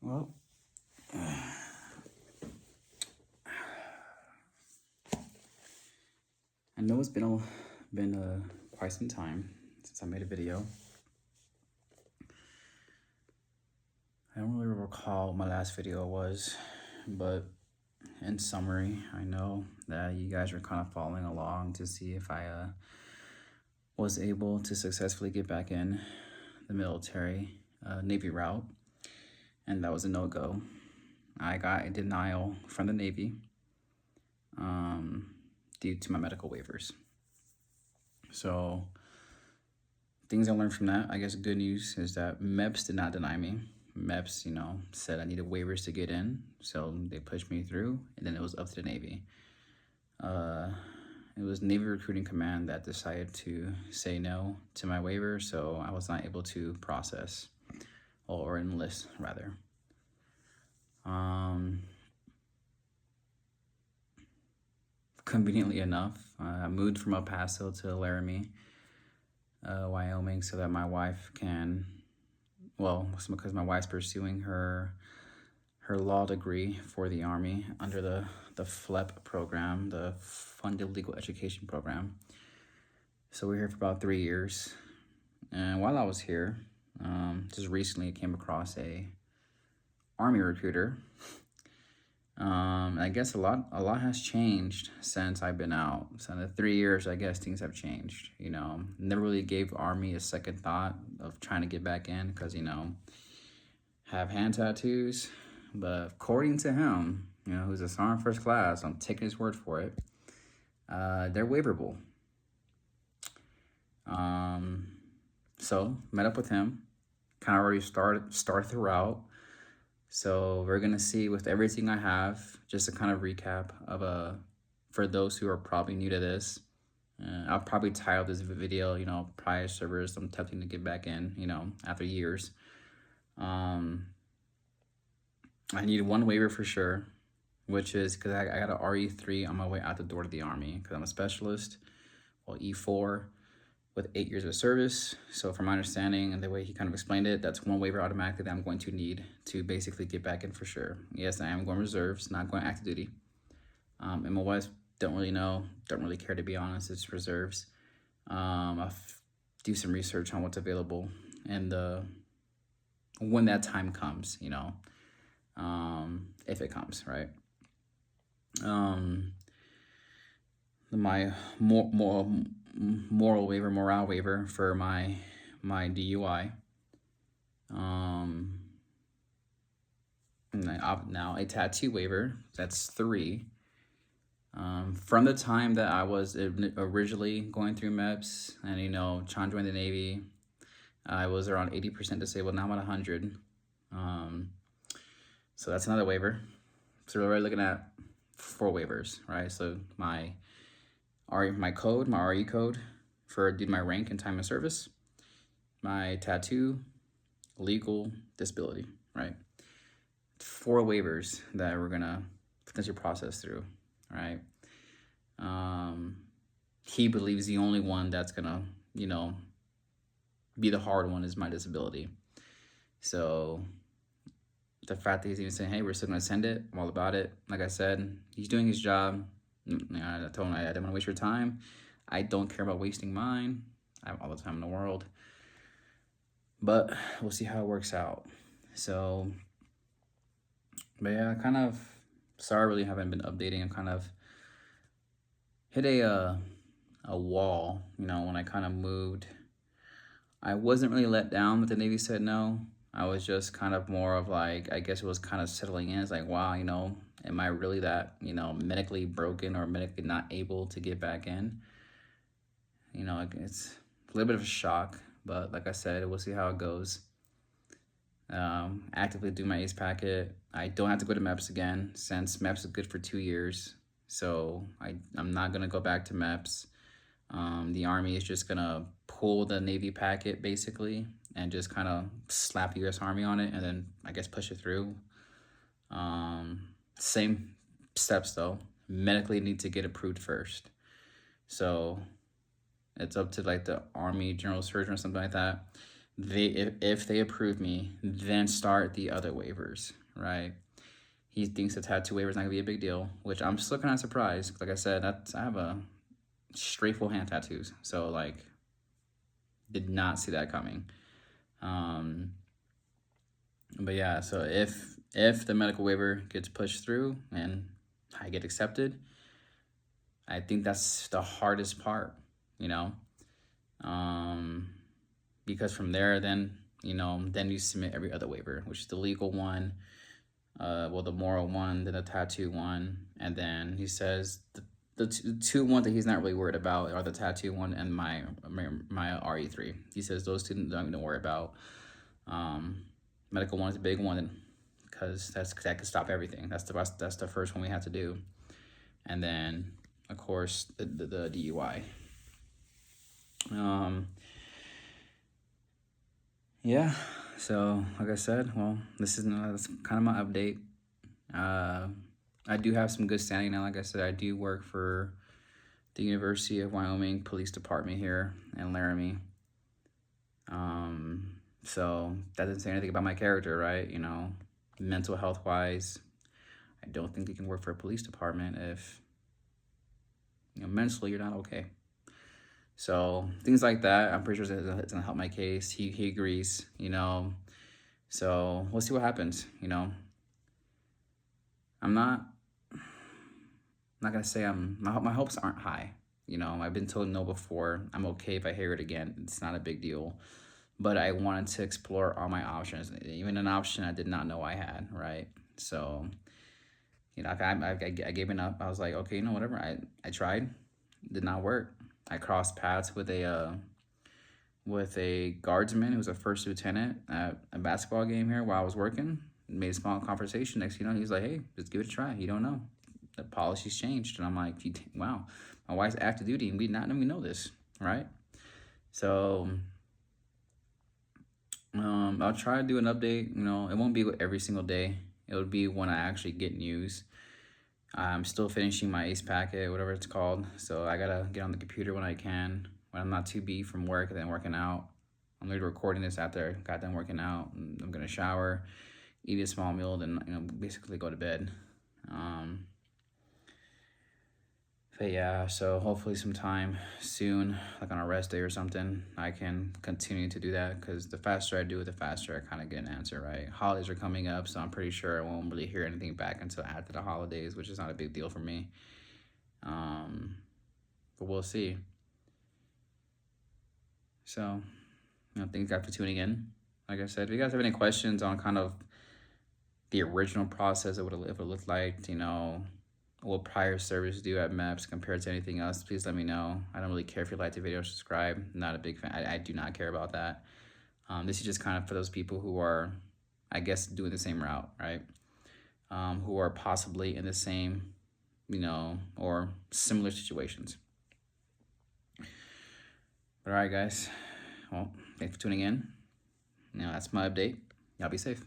Well, I know it's been quite some time since I made a video. I don't really recall what my last video was, but in summary, I know that you guys are kind of following along to see if I was able to successfully get back in the military Navy route, and that was a no-go. I got a denial from the Navy due to my medical waivers. So things I learned from that, I guess good news is that MEPS did not deny me. MEPS, said I needed waivers to get in, so they pushed me through, and then it was up to the Navy. It was Navy Recruiting Command that decided to say no to my waiver, so I was not able to process, or enlist, rather. Conveniently enough, I moved from El Paso to Laramie, Wyoming, so that my wife can, because my wife's pursuing her law degree for the Army under the FLEP program, the Funded Legal Education Program. So we're here for about 3 years. And while I was here, just recently I came across a Army recruiter. I guess a lot has changed since I've been out. So in the 3 years, I guess things have changed. Never really gave Army a second thought of trying to get back in because, have hand tattoos. But according to him, who's a Sergeant First Class, I'm taking his word for it, they're waiverable. So met up with him, kind of already started the route. So we're gonna see with everything I have, just a kind of recap of for those who are probably new to this. I'll probably title this video, prior service, I'm attempting to get back in, after years. I needed one waiver for sure, which is because I got an RE3 on my way out the door to the Army because I'm a specialist, E4 with 8 years of service. So from my understanding and the way he kind of explained it, that's one waiver automatically that I'm going to need to basically get back in for sure. Yes, I am going reserves, not going active duty. MOS, don't really care, to be honest. It's reserves. I'll do some research on what's available and when that time comes, if it comes, right? My morale waiver for my DUI. Now a tattoo waiver, that's 3. From the time that I was originally going through MEPS and, trying to join the Navy, I was around 80% disabled. Now I'm at 100. So that's another waiver. So we're looking at 4 waivers, right? So my RE code for due to my rank and time of service, my tattoo, legal, disability, right? 4 waivers that we're gonna potentially process through, right? He believes the only one that's gonna, be the hard one is my disability. So the fact that he's even saying, hey, we're still gonna send it, I'm all about it. Like I said, he's doing his job. I told him I didn't want to waste your time. I don't care about wasting mine. I have all the time in the world. But we'll see how it works out. So, but yeah, sorry I really haven't been updating. I kind of hit a wall, when I kind of moved. I wasn't really let down that the Navy said no. I was just kind of more of like, I guess it was kind of settling in. It's like, wow, am I really that, medically broken or medically not able to get back in? It's a little bit of a shock, but like I said, we'll see how it goes. Actively do my ACE packet. I don't have to go to MEPS again since MEPS is good for 2 years. So I'm not gonna go back to MEPS. The Army is just gonna pull the Navy packet basically and just kind of slap the U.S. Army on it and then I guess push it through. Same steps though. Medically need to get approved first. So it's up to like the Army General Surgeon or something like that if they approve me, then start the other waivers, right? He thinks the tattoo waiver is not gonna be a big deal, which I'm still kind of surprised. Like I said, I have a straight full hand tattoos, so like, did not see that coming. But yeah, so if the medical waiver gets pushed through and I get accepted, I think that's the hardest part, you know, because from there, then then you submit every other waiver, which is the legal one, well, the moral one, then the tattoo one, and then he says the two ones that he's not really worried about are the tattoo one and my RE3. He says those two don't worry about. Medical one is a big one because that could stop everything. That's the first one we have to do, and then of course the DUI. Yeah. So like I said, well, that's kind of my update. I do have some good standing now. Like I said, I do work for the University of Wyoming Police Department here in Laramie. So that doesn't say anything about my character, right? Mental health wise, I don't think you can work for a police department if mentally you're not okay. So things like that, I'm pretty sure it's gonna help my case. He agrees, So we'll see what happens. I'm not gonna say my hopes aren't high. I've been told no before. I'm okay if I hear it again. It's not a big deal. But I wanted to explore all my options, even an option I did not know I had, right? So, I gave it up. I was like, okay, whatever. I tried, did not work. I crossed paths with a guardsman who was a first lieutenant at a basketball game here while I was working. Made a small conversation. Next, he's like, hey, just give it a try. You don't know. The policy's changed. And I'm like, wow, my wife's active duty and we not even know this, right? So I'll try to do an update. It won't be every single day. It would be when I actually get news. I'm still finishing my ACE packet, whatever it's called. So I gotta get on the computer when I can, when I'm not too beat from work and then working out. I'm gonna be recording this after I got done working out. I'm gonna shower, eat a small meal, then basically go to bed. But yeah, so hopefully sometime soon, like on a rest day or something, I can continue to do that because the faster I do it, the faster I kind of get an answer, right? Holidays are coming up, so I'm pretty sure I won't really hear anything back until after the holidays, which is not a big deal for me. But we'll see. So, thank you guys for tuning in. Like I said, if you guys have any questions on kind of the original process of what it looked like, what prior service do at MEPS compared to anything else, please let me know. I don't really care if you like the video or subscribe. Not a big fan. I do not care about that. This is just kind of for those people who are, I guess, doing the same route, right? Who are possibly in the same, or similar situations. But all right, guys. Well, thanks for tuning in. That's my update. Y'all be safe.